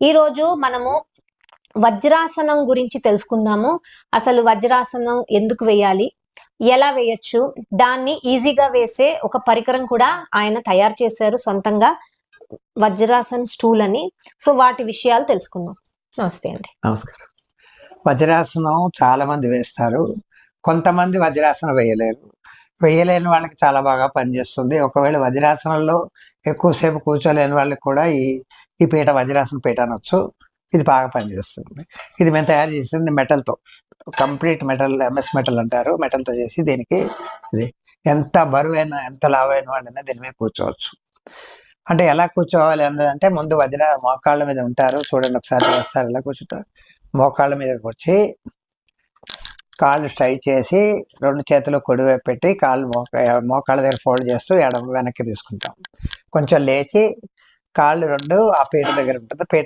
ఈరోజు మనము వజ్రాసనం గురించి తెలుసుకుందాము. అసలు వజ్రాసనం ఎందుకు వేయాలి, ఎలా వేయొచ్చు, దాన్ని ఈజీగా వేసే ఒక పరికరం కూడా ఆయన తయారు చేశారు సొంతంగా, వజ్రాసన్ స్టూల్ అని. సో వాటి విషయాలు తెలుసుకుందాం. నమస్తే అండి. నమస్కారం. వజ్రాసనం చాలా మంది వేస్తారు, కొంతమంది వజ్రాసనం వేయలేని వాళ్ళకి చాలా బాగా పనిచేస్తుంది. ఒకవేళ వజ్రాసనంలో ఎక్కువసేపు కూర్చోలేని వాళ్ళకి కూడా ఈ పీట వజ్రాసన పీట అనొచ్చు. ఇది బాగా పనిచేస్తుంది. ఇది మేము తయారు చేసింది మెటల్తో, కంప్లీట్ మెటల్, ఎంఎస్ మెటల్ అంటారు. మెటల్తో చేసి దీనికి ఇది ఎంత బరువైనా ఎంత లావైన వాళ్ళైనా దీని మీద కూర్చోవచ్చు. అంటే ఎలా కూర్చోవాలి అన్నదంటే, ముందు మోకాళ్ళ మీద ఉంటారు చూడండి, ఒకసారి వేస్తారు. ఎలా కూర్చుంటారు, మోకాళ్ళ మీద కూర్చి కాళ్ళు స్ట్రైట్ చేసి రెండు చేతులు కుడివైపు పెట్టి కాళ్ళు మోకాళ్ళ దగ్గర ఫోల్డ్ చేస్తూ ఎడమ వెనక్కి తీసుకుంటాం. కొంచెం లేచి కాళ్ళు రెండు ఆ పీట దగ్గర ఉంటుంది, పీట